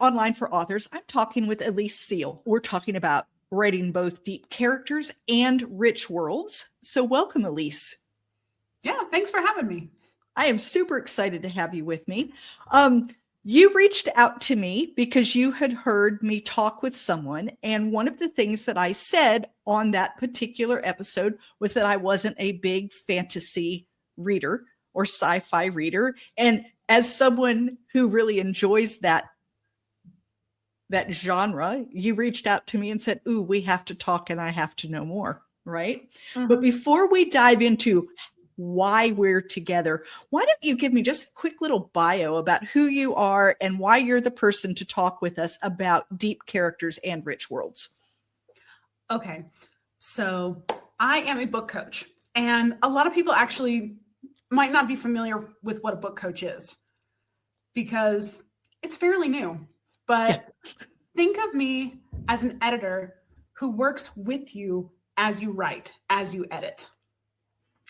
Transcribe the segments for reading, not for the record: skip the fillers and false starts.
Online for Authors. I'm talking with Elyse Seal. We're talking about writing both deep characters and rich worlds. So welcome, Elyse. Yeah, thanks for having me. I am super excited to have you with me. You reached out to me because you had heard me talk with someone. And one of the things that I said on that particular episode was that I wasn't a big fantasy reader or sci-fi reader. And as someone who really enjoys that genre, you reached out to me and said, ooh, we have to talk and I have to know more, right? Mm-hmm. But before we dive into why we're together, why don't you give me just a quick little bio about who you are and why you're the person to talk with us about deep characters and rich worlds? Okay, so I am a book coach, and a lot of people actually might not be familiar with what a book coach is because it's fairly new. But think of me as an editor who works with you as you write, as you edit.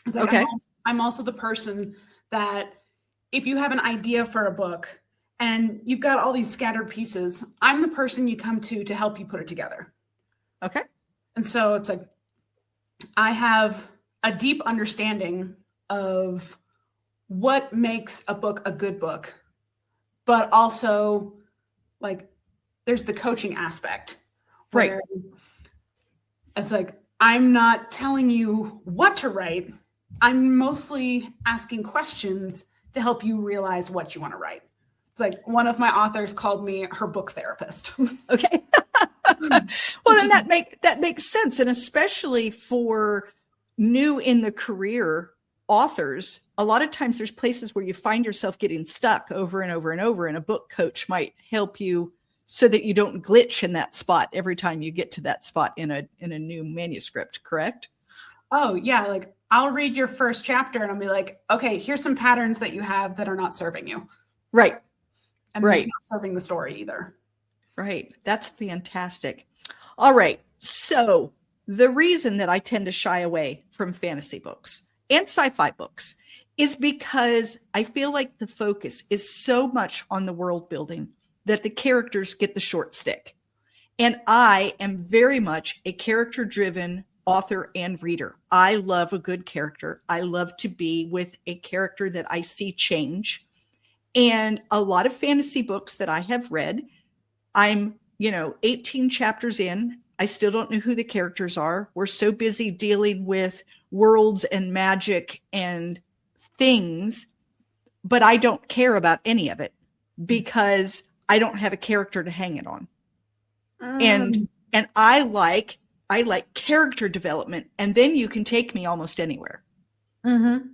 It's like, okay. I'm also the person that if you have an idea for a book and you've got all these scattered pieces, I'm the person you come to help you put it together. Okay. And so it's like, I have a deep understanding of what makes a book a good book, but also like there's the coaching aspect. Right. It's like, I'm not telling you what to write. I'm mostly asking questions to help you realize what you want to write. It's like one of my authors called me her book therapist. Okay. Well, then that makes sense. And especially for new in the career authors, a lot of times there's places where you find yourself getting stuck over and over and over, and a book coach might help you so that you don't glitch in that spot every time you get to that spot in a new manuscript, correct? Oh, yeah. Like I'll read your first chapter and I'll be like, okay, here's some patterns that you have that are not serving you. Right. And it's not serving the story either. Right. That's fantastic. All right. So the reason that I tend to shy away from fantasy books and sci-fi books is because I feel like the focus is so much on the world building that the characters get the short stick. And I am very much a character-driven author and reader. I love a good character. I love to be with a character that I see change. And a lot of fantasy books that I have read, I'm, 18 chapters in. I still don't know who the characters are. We're so busy dealing with worlds and magic and things, but I don't care about any of it because I don't have a character to hang it on. And I like character development, and then you can take me almost anywhere. Mm-hmm.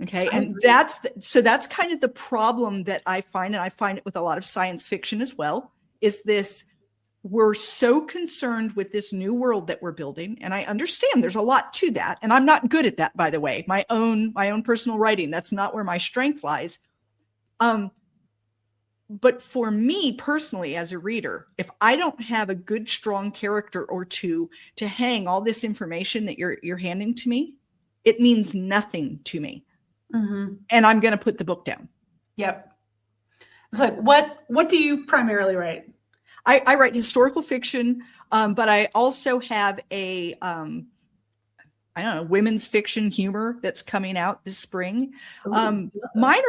Okay. And that's kind of the problem that I find, and I find it with a lot of science fiction as well, is this, we're so concerned with this new world that we're building. And I understand there's a lot to that. And I'm not good at that, by the way, my own personal writing. That's not where my strength lies. But for me personally, as a reader, if I don't have a good, strong character or two to hang all this information that you're handing to me, it means nothing to me. Mm-hmm. And I'm going to put the book down. Yep. It's like, what do you primarily write? I write historical fiction, but I also have a, women's fiction humor that's coming out this spring. Mine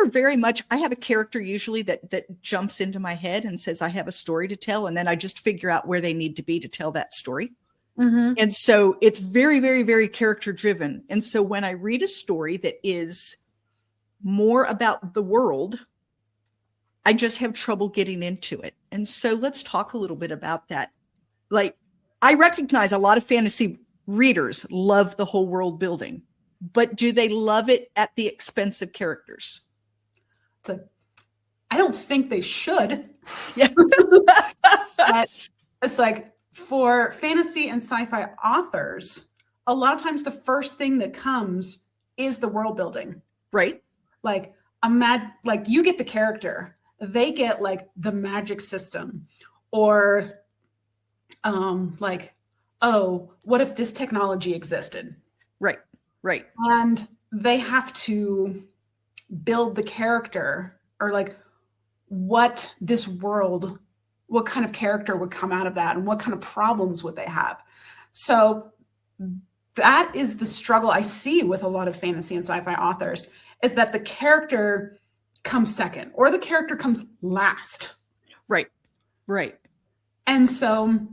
are very much, I have a character usually that jumps into my head and says, I have a story to tell. And then I just figure out where they need to be to tell that story. Mm-hmm. And so it's very, very, very character driven. And so when I read a story that is more about the world, I just have trouble getting into it. And so let's talk a little bit about that. Like, I recognize a lot of fantasy readers love the whole world building, but do they love it at the expense of characters? I don't think they should. Yeah. But it's like for fantasy and sci-fi authors, a lot of times the first thing that comes is the world building. Right. Like you get the character, they get like the magic system, or oh, what if this technology existed? Right. And they have to build the character, or like what this world what kind of character would come out of that and what kind of problems would they have. So that is the struggle I see with a lot of fantasy and sci-fi authors, is that the character comes second or the character comes last. Right. Right. And so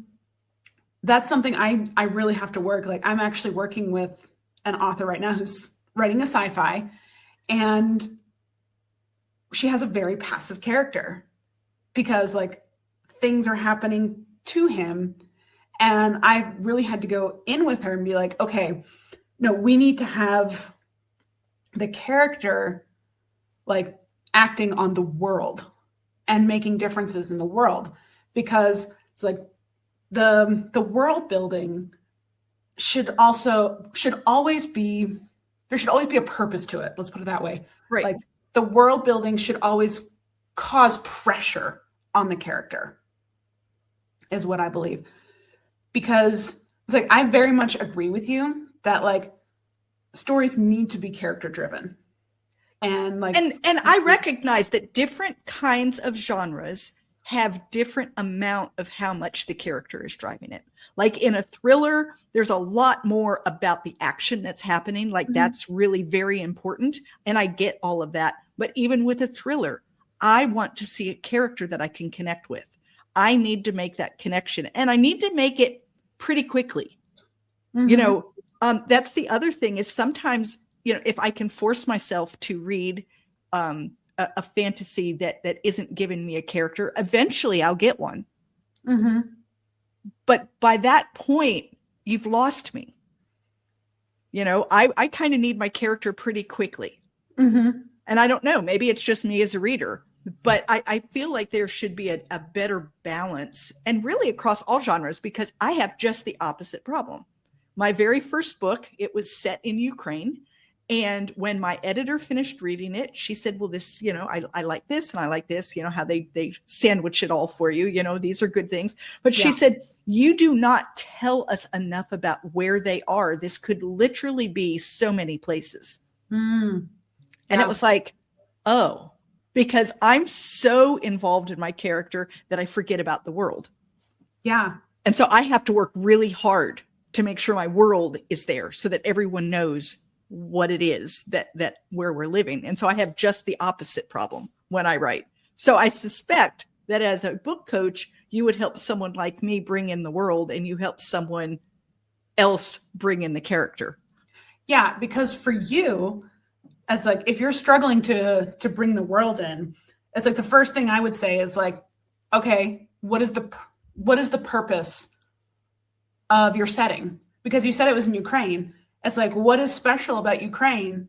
that's something I really have to work. Like, I'm actually working with an author right now who's writing a sci-fi, and she has a very passive character because like things are happening to him. And I really had to go in with her and be like, okay, no, we need to have the character like acting on the world and making differences in the world, because it's like the world building should always be a purpose to it. Let's put it that way. Right. Like, the world building should always cause pressure on the character, is what I believe. Because it's like, I very much agree with you that like stories need to be character driven. And like, and I recognize that different kinds of genres have different amount of how much the character is driving it. Like in a thriller, there's a lot more about the action that's happening. Like that's really very important. And I get all of that. But even with a thriller, I want to see a character that I can connect with. I need to make that connection, and I need to make it pretty quickly. You know, that's the other thing is sometimes, you know, if I can force myself to read a fantasy that isn't giving me a character, eventually I'll get one. But by that point, you've lost me. You know, I kind of need my character pretty quickly. And I don't know, maybe it's just me as a reader, but I feel like there should be a better balance, and really across all genres, because I have just the opposite problem. My very first book, it was set in Ukraine. And when my editor finished reading it, she said, well, this, you know, I like this and I like this, you know, how they sandwich it all for you. You know, these are good things. But she said, you do not tell us enough about where they are. This could literally be so many places. And it was like, oh, because I'm so involved in my character that I forget about the world. Yeah. And so I have to work really hard to make sure my world is there so that everyone knows what it is that where we're living. And so I have just the opposite problem when I write. So I suspect that as a book coach, you would help someone like me bring in the world, and you help someone else bring in the character. Yeah, because for you, as like, if you're struggling to bring the world in, it's like the first thing I would say is like, okay, what is the purpose of your setting? Because you said it was in Ukraine. It's like, what is special about Ukraine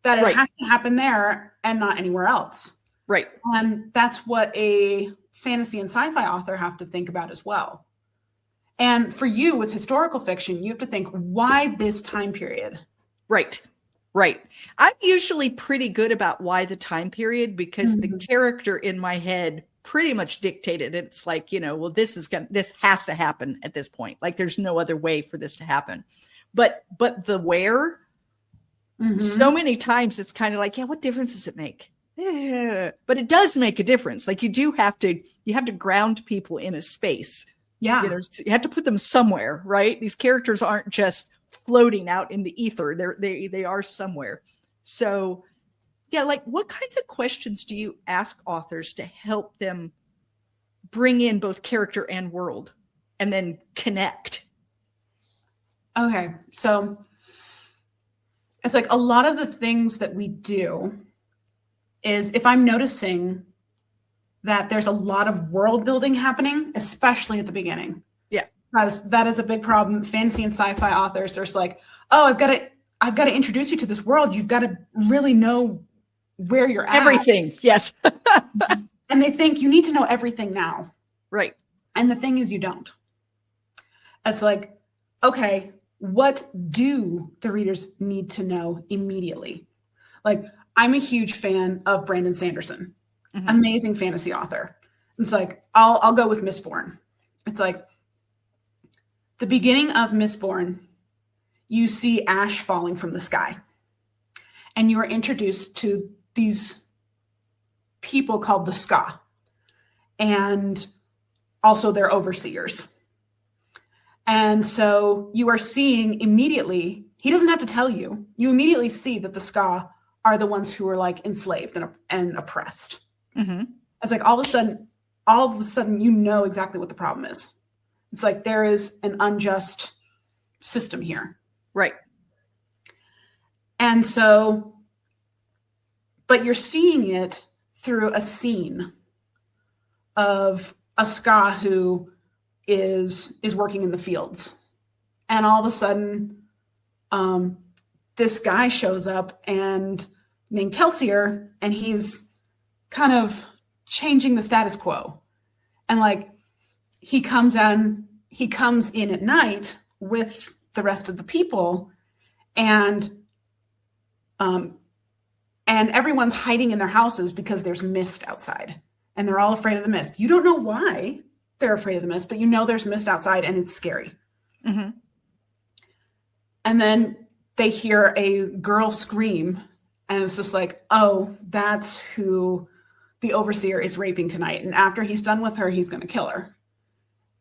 that it has to happen there and not anywhere else? Right. And that's what a fantasy and sci-fi author have to think about as well. And for you with historical fiction, you have to think, why this time period? Right. Right. I'm usually pretty good about why the time period, because the character in my head pretty much dictated it. It's like, you know, well, this has to happen at this point. Like there's no other way for this to happen. But the where, so many times it's kind of like, yeah, what difference does it make? Yeah. But it does make a difference. Like you have to ground people in a space. Yeah. You know, you have to put them somewhere, right? These characters aren't just floating out in the ether. They are somewhere. So yeah, like what kinds of questions do you ask authors to help them bring in both character and world and then connect? Okay. So it's like a lot of the things that we do is, if I'm noticing that there's a lot of world building happening, especially at the beginning. Yeah. Because that is a big problem. Fantasy and sci-fi authors, there's like, oh, I've got to introduce you to this world. You've got to really know where you're at. Everything. Yes. And they think you need to know everything now. Right. And the thing is, you don't. It's like, okay, what do the readers need to know immediately? Like, I'm a huge fan of Brandon Sanderson, amazing fantasy author. It's like, I'll go with Mistborn. It's like the beginning of Mistborn, you see ash falling from the sky, and you are introduced to these people called the Ska. And also their overseers. And so you are seeing immediately, he doesn't have to tell you, you immediately see that the Ska are the ones who are like enslaved and oppressed. Mm-hmm. It's like all of a sudden, you know exactly what the problem is. It's like there is an unjust system here. Right. And so, but you're seeing it through a scene of a Ska who is working in the fields. And all of a sudden, this guy shows up and named Kelsier, and he's kind of changing the status quo. And like, he comes in at night with the rest of the people, and everyone's hiding in their houses because there's mist outside, and they're all afraid of the mist. You don't know why they're afraid of the mist, but you know there's mist outside and it's scary. Mm-hmm. And then they hear a girl scream, and it's just like, oh, that's who the overseer is raping tonight. And after he's done with her, he's going to kill her.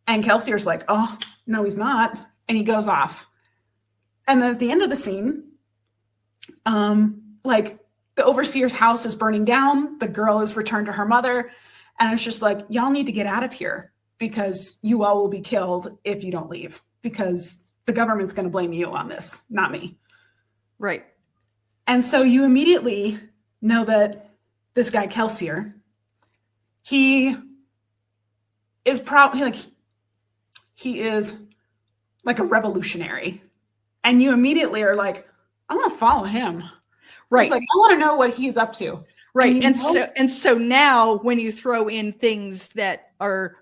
And Kelsier's like, oh, no, he's not. And he goes off. And then at the end of the scene, like the overseer's house is burning down. The girl is returned to her mother. And it's just like, y'all need to get out of here, because you all will be killed if you don't leave, because the government's going to blame you on this, not me. Right. And so you immediately know that this guy, Kelsier, he is probably like, he is like a revolutionary. And you immediately are like, I'm going to follow him. Right. It's like, I want to know what he's up to. Right. And so now when you throw in things that are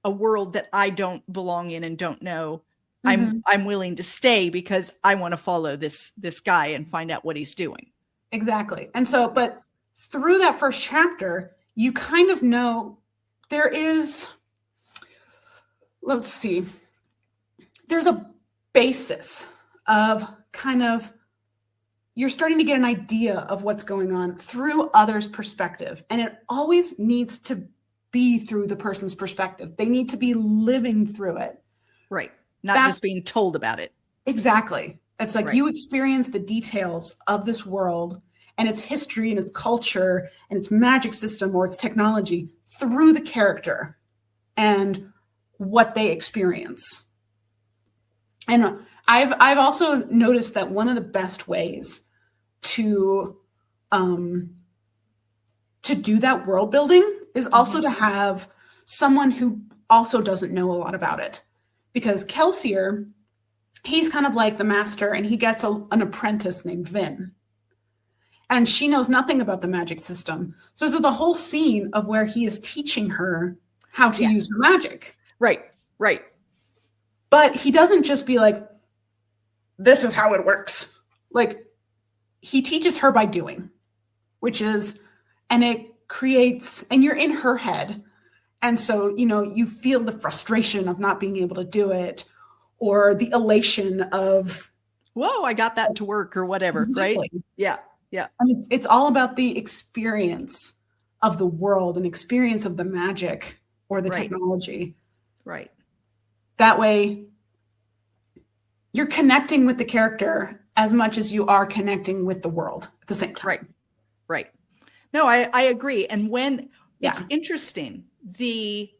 a world that I don't belong in and don't know, mm-hmm. I'm willing to stay because I want to follow this guy and find out what he's doing. Exactly. And so, but through that first chapter, you kind of know there is, let's see, there's a basis of kind of, you're starting to get an idea of what's going on through others' perspective. And it always needs to be through the person's perspective. They need to be living through it. Right. Not just being told about it. Exactly. It's like, right. You experience the details of this world and its history and its culture and its magic system or its technology through the character and what they experience. And I've also noticed that one of the best ways to do that world building is also to have someone who also doesn't know a lot about it. Because Kelsier, he's kind of like the master, and he gets an apprentice named Vin. And she knows nothing about the magic system. So there's the whole scene of where he is teaching her how to use her magic. Right, right. But he doesn't just be like, this is how it works. Like, he teaches her by doing, which is, and it creates, and you're in her head. And so, you feel the frustration of not being able to do it, or the elation of, whoa, I got that to work, or whatever, exactly. Right? Yeah, yeah. I mean, it's all about the experience of the world and experience of the magic or the technology. Right. That way, you're connecting with the character as much as you are connecting with the world at the same time. Right, right. No, I agree. And when it's interesting, the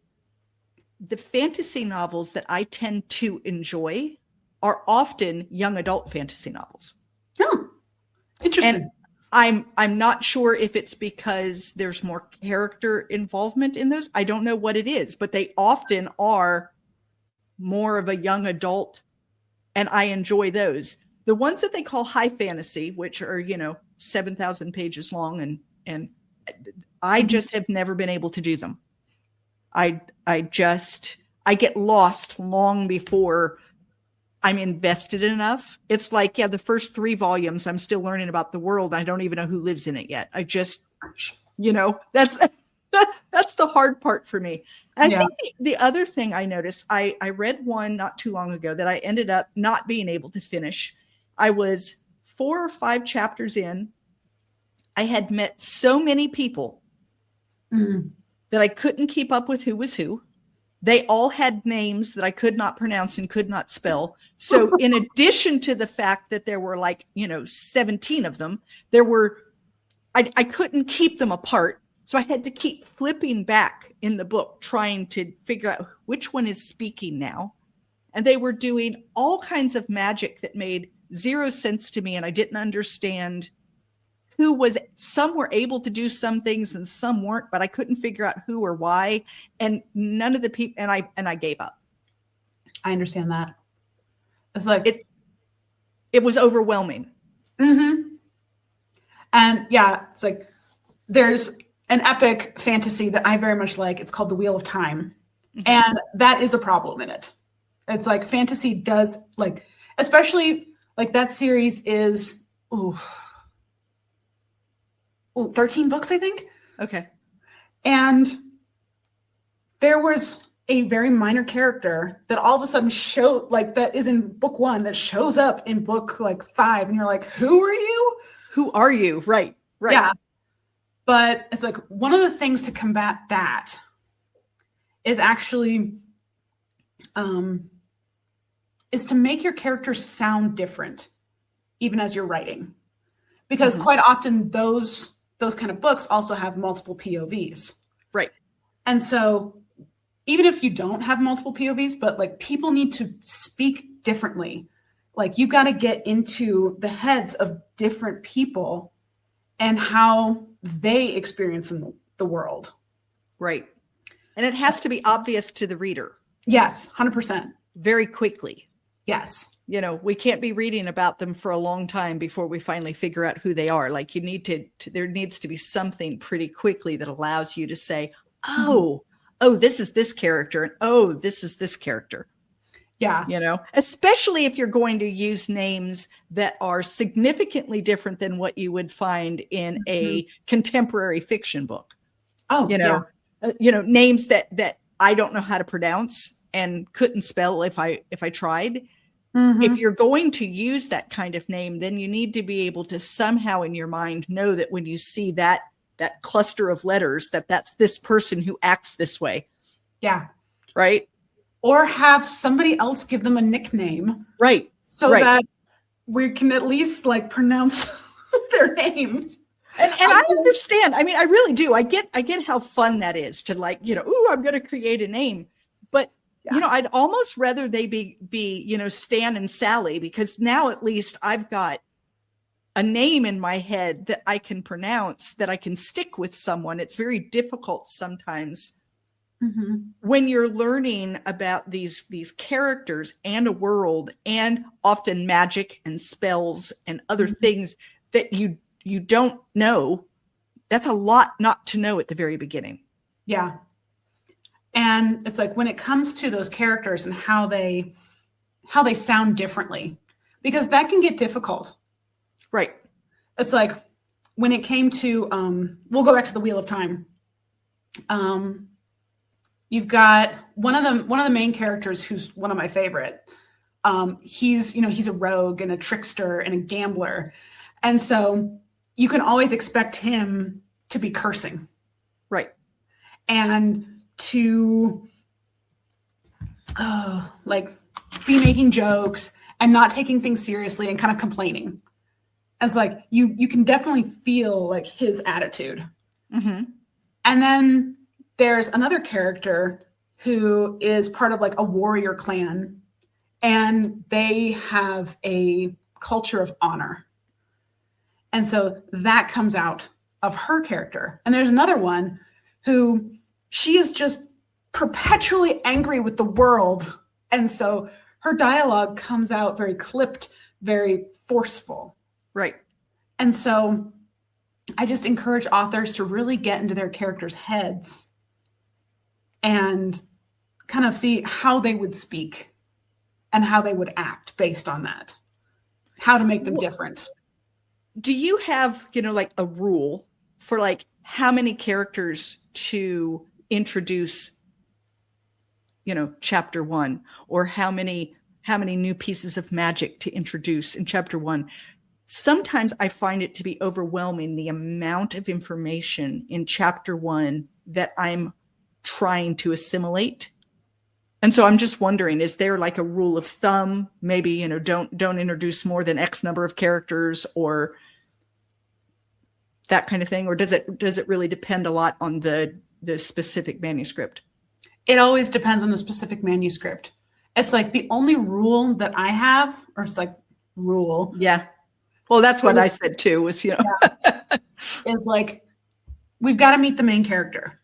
fantasy novels that I tend to enjoy are often young adult fantasy novels. Oh, interesting. And I'm not sure if it's because there's more character involvement in those. I don't know what it is, but they often are more of a young adult, and I enjoy those. The ones that they call high fantasy, which are, 7,000 pages long, and I just have never been able to do them. I get lost long before I'm invested enough. It's like, the first 3 volumes, I'm still learning about the world. I don't even know who lives in it yet. I just, that's the hard part for me. I think the other thing I noticed, I read one not too long ago that I ended up not being able to finish. I was 4 or 5 chapters in. I had met so many people that I couldn't keep up with who was who. They all had names that I could not pronounce and could not spell. So in addition to the fact that there were 17 of them, I couldn't keep them apart. So I had to keep flipping back in the book, trying to figure out which one is speaking now. And they were doing all kinds of magic that made zero sense to me. And I didn't understand some were able to do some things and some weren't, but I couldn't figure out who or why. And none of the people, and I gave up. I understand that. It's like, it was overwhelming. Mm-hmm. And yeah, it's like, there's an epic fantasy that I very much like. It's called The Wheel of Time. Mm-hmm. And that is a problem in it. It's like fantasy does, like, especially like that series is, 13 books, I think. Okay. And there was a very minor character that all of a sudden that is in book 1 that shows up in book 5. And you're like, who are you? Who are you? Right. Yeah. But it's like one of the things to combat that is actually is to make your characters sound different, even as you're writing. Because quite often those kind of books also have multiple POVs. Right. And so even if you don't have multiple POVs, but people need to speak differently. You've got to get into the heads of different people and how they experience in the world. Right. And it has to be obvious to the reader. Yes, 100%. Very quickly. Yes. We can't be reading about them for a long time before we finally figure out who they are. There needs to be something pretty quickly that allows you to say, this is this character. And this is this character. Yeah. Especially if you're going to use names that are significantly different than what you would find in a contemporary fiction book. Names that I don't know how to pronounce and couldn't spell if I tried. Mm-hmm. If you're going to use that kind of name, then you need to be able to somehow in your mind know that when you see that cluster of letters, that's this person who acts this way. Yeah. Right. Or have somebody else give them a nickname. Right. So that we can at least like pronounce their names. And I understand. I mean, I really do. I get how fun that is to like, I'm going to create a name. But, I'd almost rather they be, Stan and Sally, because now at least I've got a name in my head that I can pronounce, that I can stick with someone. It's very difficult sometimes when you're learning about these characters and a world and often magic and spells and other things that you don't know. That's a lot not to know at the very beginning. Yeah. And it's like when it comes to those characters and how they sound differently, because that can get difficult. Right. It's like when it came to, we'll go back to the Wheel of Time. You've got one of the main characters who's one of my favorite. He's a rogue and a trickster and a gambler. And so you can always expect him to be cursing. Right. And to be making jokes and not taking things seriously and kind of complaining. It's like you can definitely feel like his attitude. Mm-hmm. And then there's another character who is part of like a warrior clan, and they have a culture of honor. And so that comes out of her character. And there's another one who she is just perpetually angry with the world. And so her dialogue comes out very clipped, very forceful. Right. And so I just encourage authors to really get into their characters' heads and kind of see how they would speak and how they would act based on that, how to make them different. Do you have, like a rule for like how many characters to introduce, chapter 1, or how many new pieces of magic to introduce in chapter 1? Sometimes I find it to be overwhelming, the amount of information in chapter 1 that I'm trying to assimilate. And so I'm just wondering, is there like a rule of thumb? Maybe, don't introduce more than X number of characters or that kind of thing? Or does it really depend a lot on the specific manuscript? It always depends on the specific manuscript. It's like the only rule that I have, or it's like rule. Yeah. Well, that's what I said too, was, is like, we've got to meet the main character.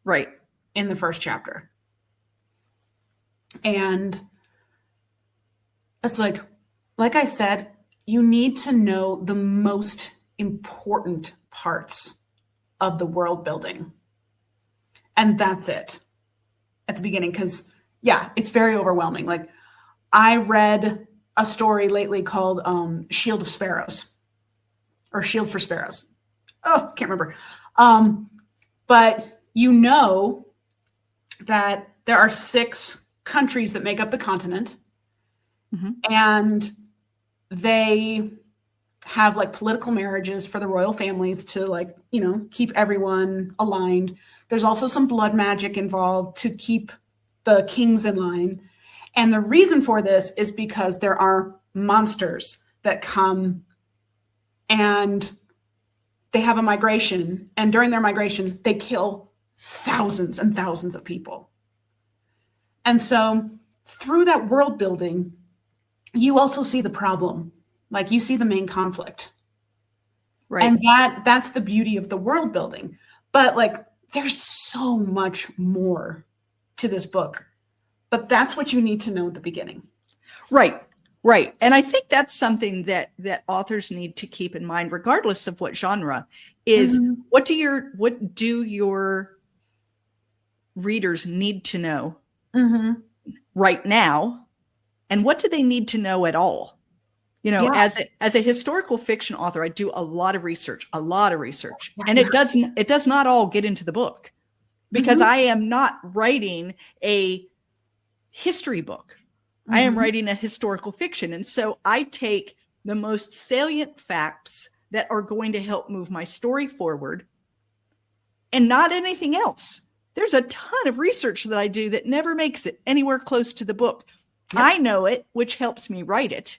Right. In the first chapter. And it's like I said, you need to know the most important parts of the world building. And that's it at the beginning. Because, yeah, it's very overwhelming. Like, I read a story lately called Shield of Sparrows or Shield for Sparrows. Oh, can't remember. But that there are 6 countries that make up the continent. Mm-hmm. And they have like political marriages for the royal families to like, keep everyone aligned. There's also some blood magic involved to keep the kings in line. And the reason for this is because there are monsters that come and they have a migration. And during their migration, they kill thousands and thousands of people. And so through that world building, you also see the problem. Like, you see the main conflict. Right. And that's the beauty of the world building. But like, there's so much more to this book. But that's what you need to know at the beginning. Right. Right. And I think that's something that authors need to keep in mind, regardless of what genre, is mm-hmm. what do your readers need to know mm-hmm. right now? And what do they need to know at all? As a historical fiction author, I do a lot of research, and it does not all get into the book, because mm-hmm. I am not writing a history book. Mm-hmm. I am writing a historical fiction. And so I take the most salient facts that are going to help move my story forward and not anything else. There's a ton of research that I do that never makes it anywhere close to the book. Yep. I know it, which helps me write it,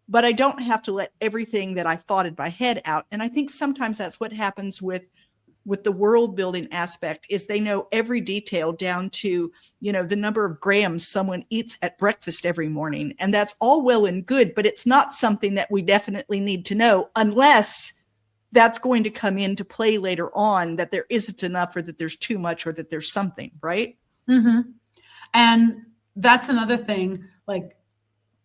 but I don't have to let everything that I thought in my head out. And I think sometimes that's what happens with the world building aspect, is they know every detail down to, the number of grams someone eats at breakfast every morning. And that's all well and good, but it's not something that we definitely need to know unless that's going to come into play later on, that there isn't enough, or that there's too much, or that there's something, right? Mm-hmm. And that's another thing, like,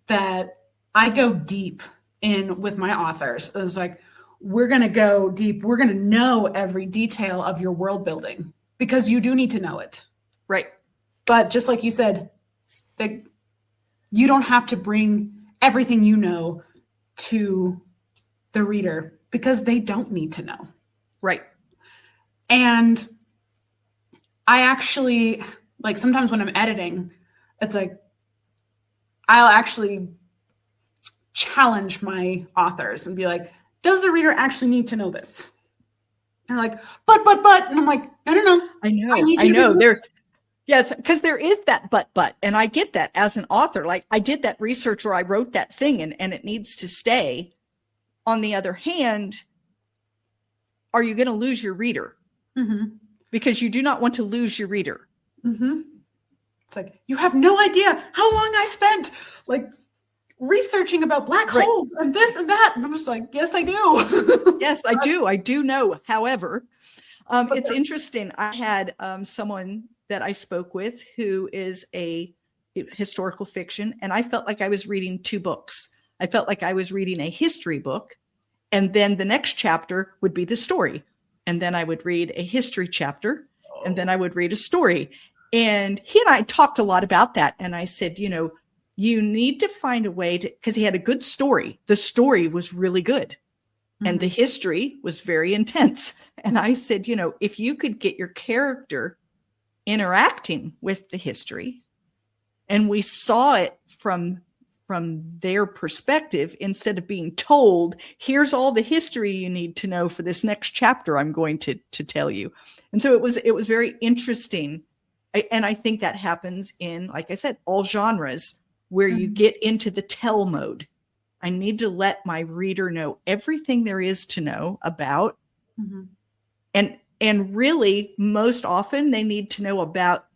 that I go deep in with my authors. It's like, we're going to go deep. We're going to know every detail of your world building, because you do need to know it. Right. But just like you said, that you don't have to bring everything you know to the reader, because they don't need to know. Right. And I actually, like, sometimes when I'm editing, it's like, I'll actually challenge my authors and be like, does the reader actually need to know this? And they're like, but, and I'm like, no. I know. Yes, because there is that but, and I get that as an author. Like, I did that research, or I wrote that thing, and it needs to stay. On the other hand, are you going to lose your reader? Mm-hmm. Because you do not want to lose your reader. Mm-hmm. It's like, you have no idea how long I spent, like, researching about black holes and this and that. And I'm just like, yes, I do. Yes, I do. I do know. However, it's interesting. I had someone that I spoke with who is a historical fiction, and I felt like I was reading 2 books. I felt like I was reading a history book, and then the next chapter would be the story. And then I would read a history chapter, and then I would read a story. And he and I talked a lot about that. And I said, you need to find a way to, because he had a good story. The story was really good. Mm-hmm. And the history was very intense. And I said, if you could get your character interacting with the history, and we saw it from their perspective, instead of being told, here's all the history you need to know for this next chapter I'm going to tell you. And so it was very interesting And I think that happens in, like I said, all genres where you get into the tell mode. I need to let my reader know everything there is to know about. And really, most often they need to know about,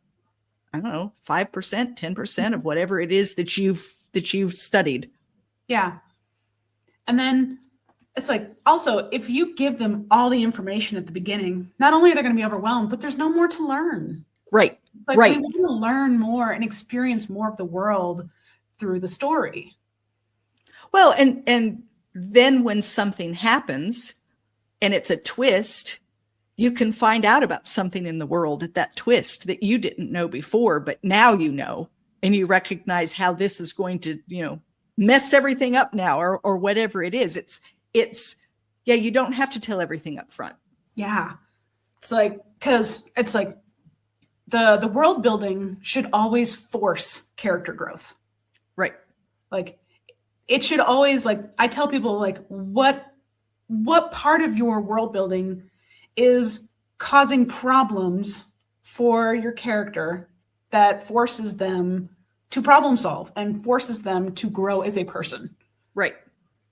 I don't know, 5%, 10% of whatever it is that you've studied. Yeah. And then it's like, also, if you give them all the information at the beginning, not only are they going to be overwhelmed, but there's no more to learn. Right. It's like, right. We want to learn more and experience more of the world through the story. Well, and then when something happens and it's a twist, you can find out about something in the world at that twist that you didn't know before, but now you know, and you recognize how this is going to, mess everything up now, or whatever it is. It's you don't have to tell everything up front. Yeah. It's like, because it's like the world building should always force character growth. Right. Like, it should always, like, I tell people, like, what part of your world building is causing problems for your character that forces them to problem solve and forces them to grow as a person. Right.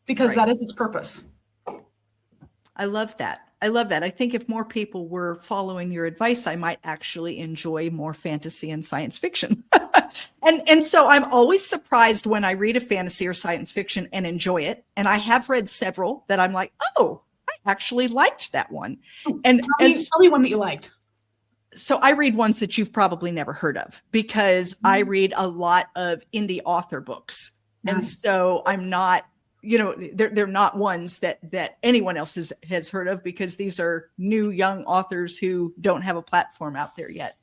Because that is its purpose. I love that. I think if more people were following your advice, I might actually enjoy more fantasy and science fiction. And so I'm always surprised when I read a fantasy or science fiction and enjoy it. And I have read several that I'm like, oh, I actually liked that one. And tell me one that you liked. So I read ones that you've probably never heard of, because I read a lot of indie author books. Nice. And so I'm not, they're not ones that anyone else has heard of, because these are new young authors who don't have a platform out there yet.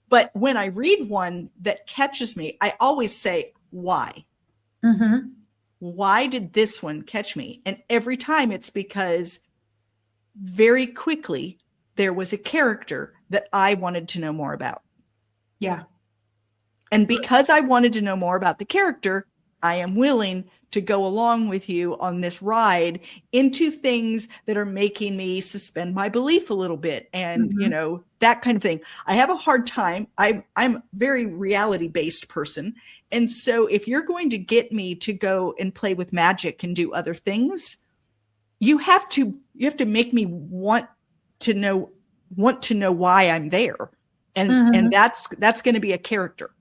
But when I read one that catches me, I always say, why? Why did this one catch me? And every time it's because very quickly there was a character that I wanted to know more about. Yeah. And because I wanted to know more about the character, I am willing to go along with you on this ride into things that are making me suspend my belief a little bit, and that kind of thing. I have a hard time. I'm a very reality-based person. And so if you're going to get me to go and play with magic and do other things, you have to make me want to know why I'm there. And that's going to be a character.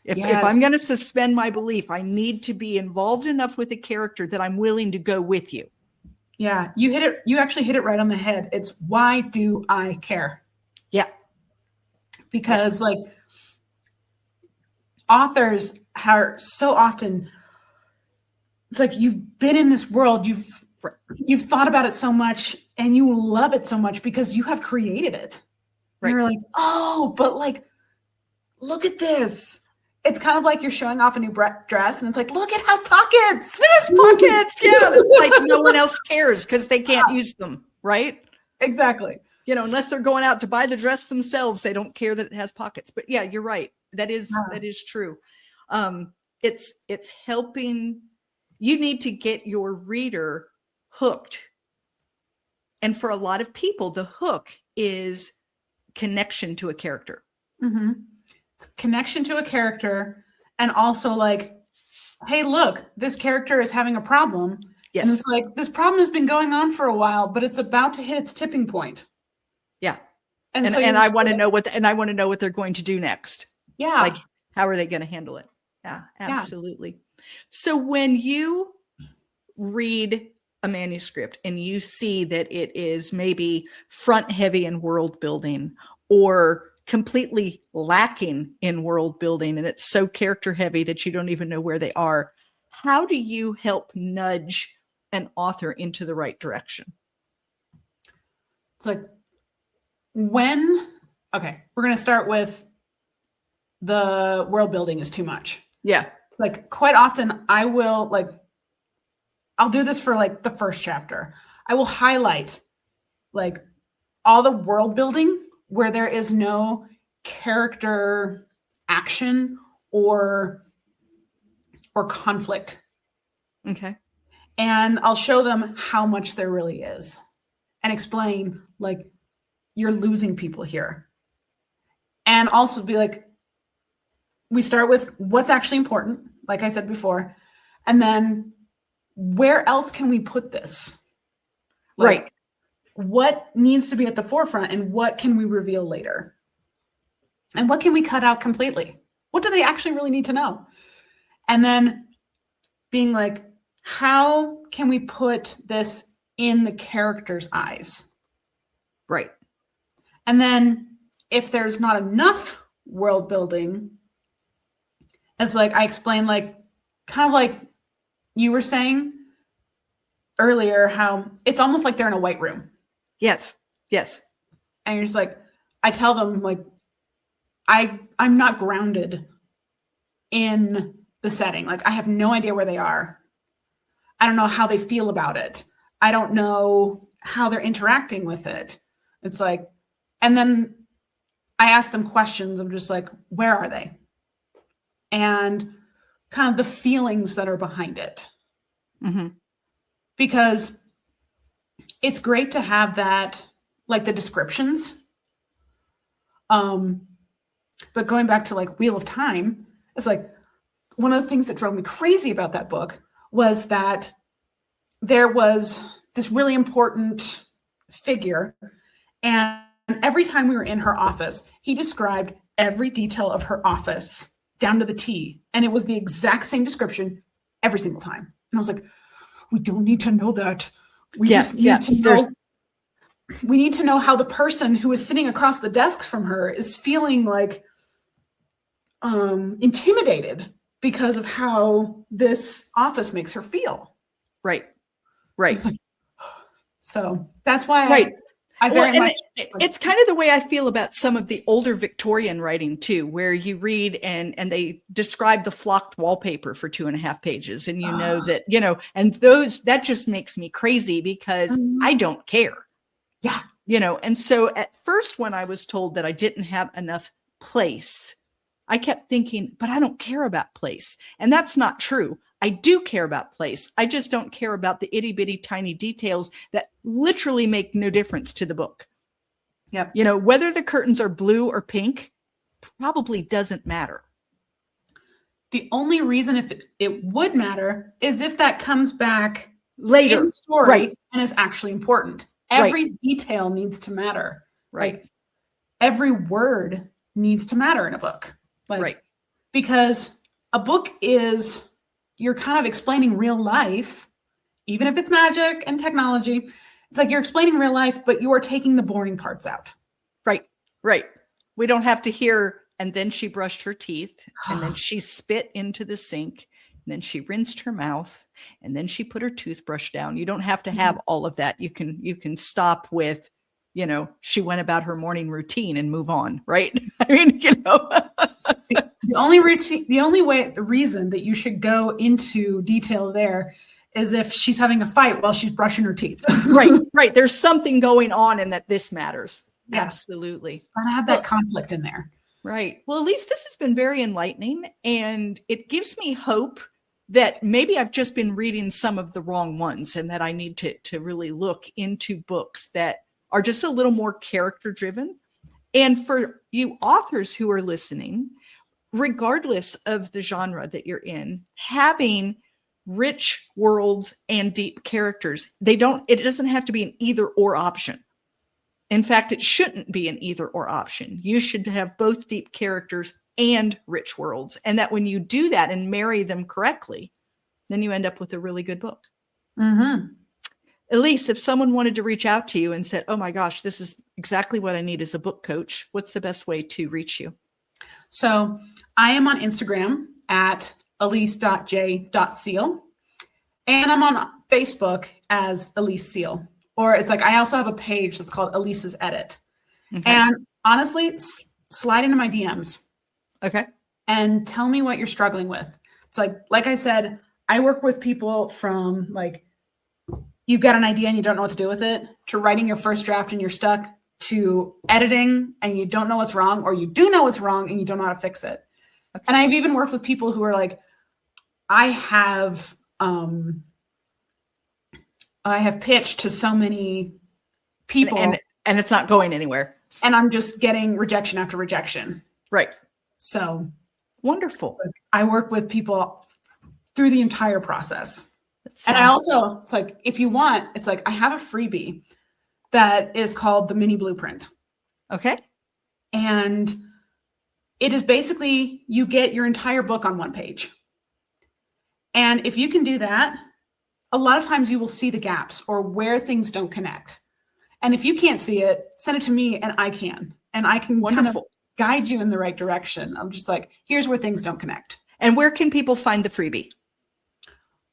If I'm going to suspend my belief, I need to be involved enough with the character that I'm willing to go with you. Yeah, you actually hit it right on the head. It's, why do I care? Yeah. Because like, authors are so often, it's like, you've been in this world, you've thought about it so much, and you love it so much because you have created it. Right. You're like, oh, but like, look at this. It's kind of like you're showing off a new dress, and it's like, look, it has pockets. It has pockets. Yeah. It's like no one else cares because they can't use them. Right. Exactly. Unless they're going out to buy the dress themselves, they don't care that it has pockets. But yeah, you're right. That is true. It's helping. You need to get your reader hooked. And for a lot of people, the hook is connection to a character. It's connection to a character, and also like, hey, look, this character is having a problem. Yes. And it's like, this problem has been going on for a while, but it's about to hit its tipping point. Yeah. And I want to know what they're going to do next. Yeah. Like, how are they going to handle it? Yeah, absolutely. Yeah. So when you read a manuscript and you see that it is maybe front heavy in world building, or completely lacking in world building, and it's so character heavy that you don't even know where they are, how do you help nudge an author into the right direction? It's like, we're going to start with the world building is too much. Yeah. Like, quite often I'll do this for like the first chapter. I will highlight like all the world building where there is no character action or conflict. Okay. And I'll show them how much there really is, and explain, like, you're losing people here. And also be like, we start with what's actually important, like I said before, and then where else can we put this? Like, Right. what needs to be at the forefront and what can we reveal later? And what can we cut out completely? What do they actually really need to know? And then being like, how can we put this in the character's eyes? Right. And then if there's not enough world building, it's like I explained, like kind of like you were saying earlier, how it's almost like they're in a white room. Yes. Yes. And you're just like, I tell them like, I'm not grounded in the setting. Like I have no idea where they are. I don't know how they feel about it. I don't know how they're interacting with it. It's like, and then I ask them questions. I'm just like, where are they? And kind of the feelings that are behind it. Mm-hmm. Because it's great to have that, like the descriptions. But going back to like Wheel of Time, it's like one of the things that drove me crazy about that book was that there was this really important figure, and every time we were in her office, he described every detail of her office down to the T, and it was the exact same description every single time. And I was like, we don't need to know that. We just need to know. We need to know how the person who is sitting across the desk from her is feeling like intimidated because of how this office makes her feel. Right. Right. Like, so that's why right. I very much. It's kind of the way I feel about some of the older Victorian writing too, where you read and they describe the flocked wallpaper for 2.5 pages. And you know that, and that just makes me crazy because I don't care. Yeah. And so at first when I was told that I didn't have enough place, I kept thinking, but I don't care about place. And that's not true. I do care about place. I just don't care about the itty bitty tiny details that literally make no difference to the book. Yep. Whether the curtains are blue or pink probably doesn't matter. The only reason if it would matter is if that comes back later in the story, right, and is actually important. Every detail needs to matter. Right. Like every word needs to matter in a book. Like, right. Because a book is, you're kind of explaining real life, even if it's magic and technology. It's like you're explaining real life, but you are taking the boring parts out. Right. Right. We don't have to hear, and then she brushed her teeth, and then she spit into the sink, and then she rinsed her mouth, and then she put her toothbrush down. You don't have to have all of that. You can stop with, she went about her morning routine and move on. Right. I mean, the reason that you should go into detail there is if she's having a fight while she's brushing her teeth. Right. There's something going on and that this matters. Yeah. Absolutely. Gotta have that conflict in there. Right. Well, at least this has been very enlightening, and it gives me hope that maybe I've just been reading some of the wrong ones and that I need to really look into books that are just a little more character driven. And for you authors who are listening, regardless of the genre that you're in, having rich worlds and deep characters, it doesn't have to be an either or option. In fact, it shouldn't be an either or option. You should have both deep characters and rich worlds. And that when you do that and marry them correctly, then you end up with a really good book. Mm-hmm. Elyse, if someone wanted to reach out to you and said, oh my gosh, this is exactly what I need as a book coach, what's the best way to reach you? So I am on Instagram at elyse.j.seal. And I'm on Facebook as Elyse Seal. Or it's like, I also have a page that's called Elyse's Edit. Okay. And honestly, slide into my DMs. Okay. And tell me what you're struggling with. It's like I said, I work with people from like, you've got an idea and you don't know what to do with it, to writing your first draft and you're stuck, to editing and you don't know what's wrong, or you do know what's wrong and you don't know how to fix it. Okay. And I've even worked with people who are like, I have pitched to so many people and it's not going anywhere. and I'm just getting rejection after rejection. Right. So wonderful. I work with people through the entire process. And I also, it's like, if you want, it's like, I have a freebie that is called the mini blueprint. Okay. And it is basically, you get your entire book on one page. And if you can do that, a lot of times you will see the gaps or where things don't connect. And if you can't see it, send it to me and I can. And I can kind of guide you in the right direction. I'm just like, here's where things don't connect. And where can people find the freebie?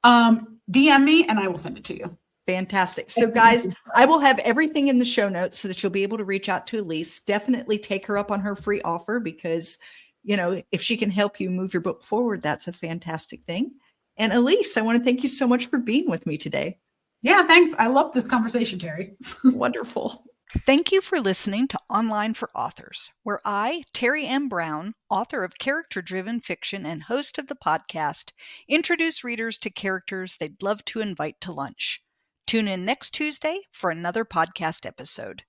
DM me and I will send it to you. Fantastic. So guys, I will have everything in the show notes so that you'll be able to reach out to Elyse. Definitely take her up on her free offer because, if she can help you move your book forward, that's a fantastic thing. And Elyse, I want to thank you so much for being with me today. Yeah, thanks. I love this conversation, Terry. Wonderful. Thank you for listening to Online for Authors, where I, Terry M. Brown, author of character-driven fiction and host of the podcast, introduce readers to characters they'd love to invite to lunch. Tune in next Tuesday for another podcast episode.